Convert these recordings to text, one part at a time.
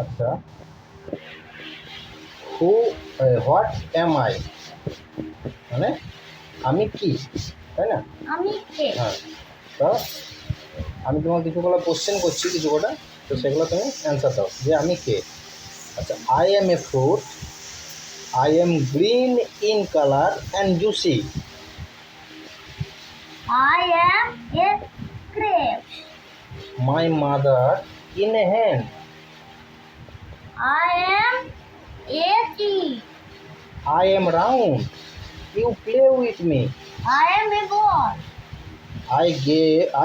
আচ্ছা, who what M I মানে আমি কি, তাই না? আমি কে? হ্যাঁ, তো আমি তোমাকে কিছু কটা কোশ্চেন করছি, কিছু কটা, তো সেগুলো তুমি অ্যান্সার দাও যে আমি কে। আচ্ছা, I am a fruit, I am green in colour and juicy. I am a grape. My mother in a hand. I am a tree. I am round, you play with me. I am a ball.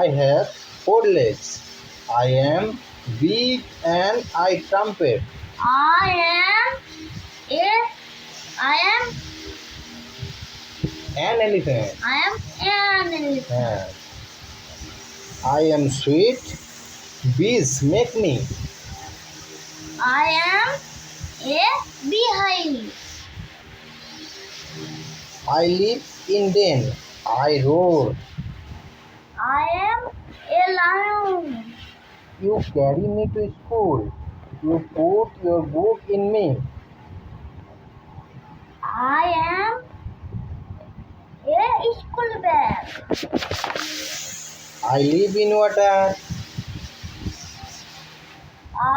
I have four legs. I am big and I trumpet. I am a I am An elephant. I am an elephant. Yeah. I am sweet. Bees make me. I am a beehive. I live in den. I roar. I am a lion. You carry me to school. You put your book in me. I am a school bag. I live in water.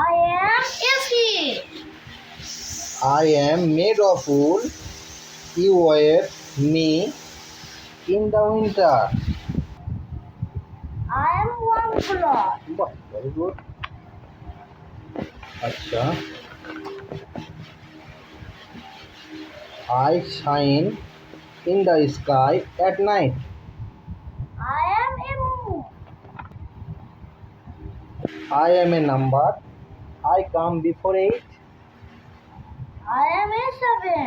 I am a fish. I am made of wool. You wear me in the winter. I am one cloth. Very good. Acha. I shine in the sky at night. I am a moon. I am a number. I come before 8. I am a seven.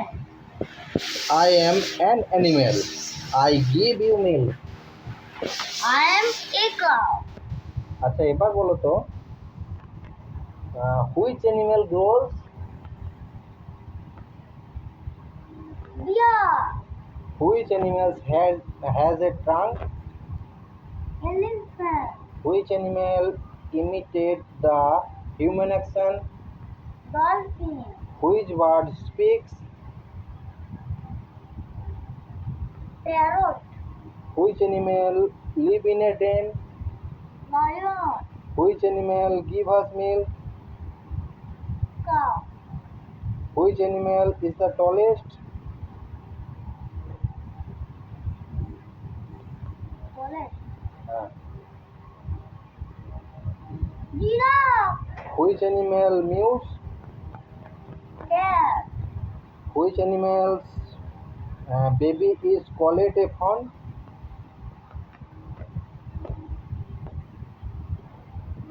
I am an animal. I give you milk. I am a cow. আচ্ছা, এবার বলো তো, which animal grows? Deer. Which animal has a trunk? Elephant. Which animal imitates the human action? Dolphin. Which bird speaks? Parrot. Which animal live in a den? Lion. Which animal give us milk? Cow. Which animal is the tallest? Wallet. Uh, Giraffe. which animal mews? Cat. Which animal's baby is called a fawn?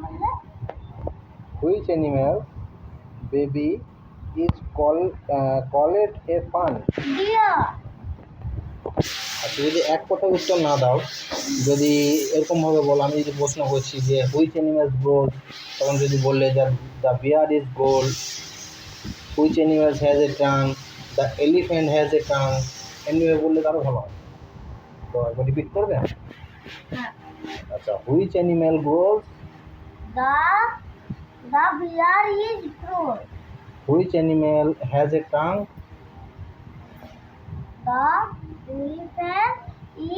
Wallet. Which animal's baby is called a fawn? Deer. আচ্ছা, যদি এক কথায় উত্তর না দাও, যদি এরকমভাবে বলো, আমি যদি প্রশ্ন করছি যে হুইচ অ্যানিমেলস গোল্ড, তখন যদি বললে the bear is gold, which animals has a tongue, the elephant has a tongue, এমনিভাবে বললে তারও ভালো হয়। তো একবার রিপিট করবে? আচ্ছা, which animal grows? The bear is grown. Which animal has a tongue? The elephant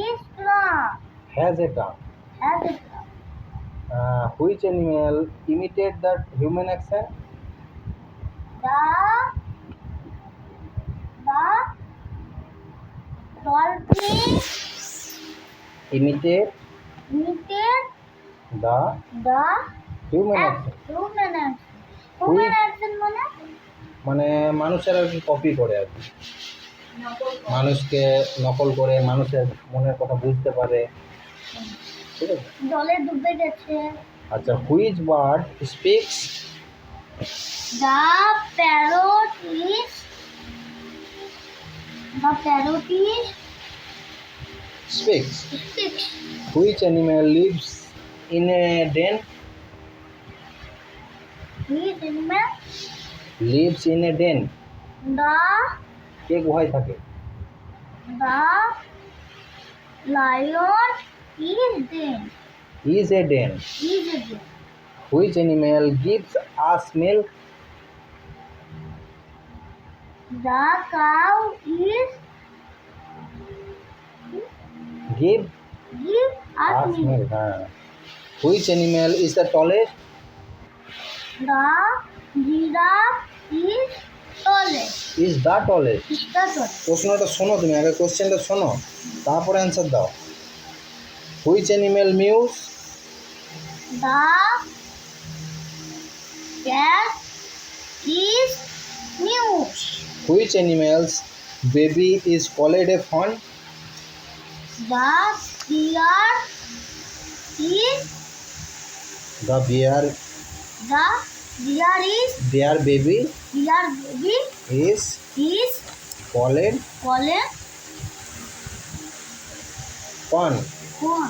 is strong. Has a tongue. Has a trunk. Which animal imitate the human action? The dolphin Imitate imitate the the human action. human action. Human action মানে মানুষের আর কি copy করে আর কি, মানুষকে নকল করে, মানুষের মনের কথা বুঝতে পারে, ঠিক আছে? জলে ডুবে গেছে। আচ্ছা, which bird speaks? The parrot is Speaks. speaks. Which animal lives in a den? Which animal? Lives in a den. কে গুহায় থাকে? The lion is dead. Is a den. Is dead. Which animal gives us milk? The cow is give give us us milk. milk. Which animal is the tallest? The giraffe is tallest. Is the tallest? Is the tallest. প্রশ্নটা শোনো, তুমি আগে কোশ্চেনটা শোনো, তারপরে answer দাও। Which animal mews? The cat is mute. Which animal's baby is called a fawn? The bear is the bear bear baby baby is is called called fawn. fawn.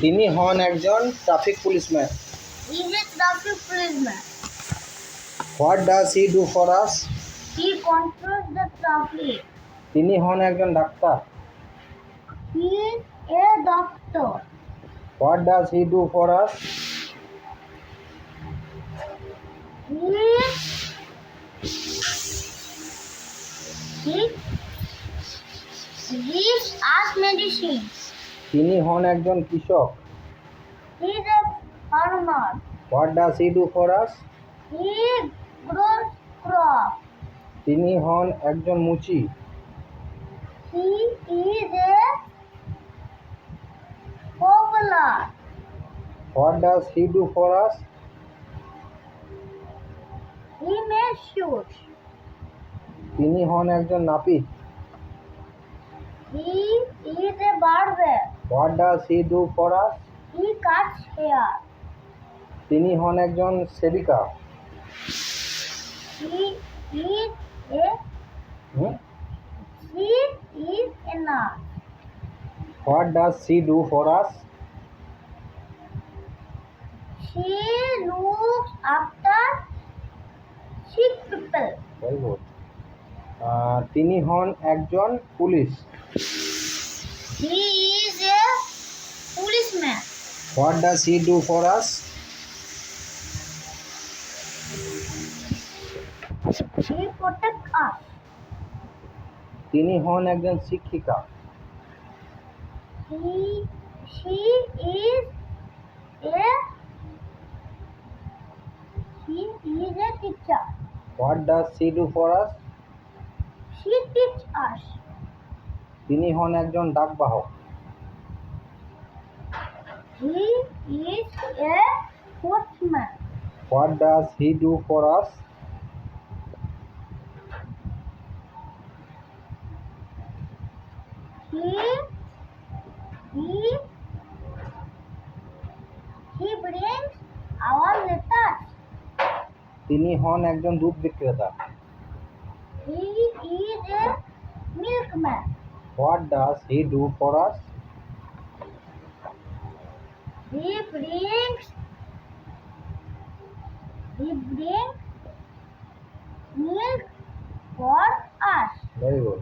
তিনি হন একজন traffic policeman. Is a traffic policeman. What does he do for us? He controls the traffic. তিনি হন একজন ডাক্তার। He is a doctor. What does he do for us? He gives us medicine. তিনি হন একজন কৃষক। He is a farmer. What does he do for us? He grows crop. তিনি হন একজন মুচি। He is a cobbler. What does he do for us? He makes shoes. তিনি হন একজন নাপিত। He is a barber. What does he do for us? He cuts hair. তিনি হন একজন সেবিকা। He is a nurse. What does she do for us? She looks after sick people. Very good. তিনি হন একজন police. He is a policeman. What does he do for us? He protects us. তিনি হন একজন শিক্ষিকা। She is a teacher. What does she do for us? She teaches us. তিনি হন একজন ডাকবাহক। He is a postman. What does he do for us? He brings our letters. তিনি হন একজন দুধ বিক্রেতা। He is a milkman. What does he do for us? He brings milk for us. Very good.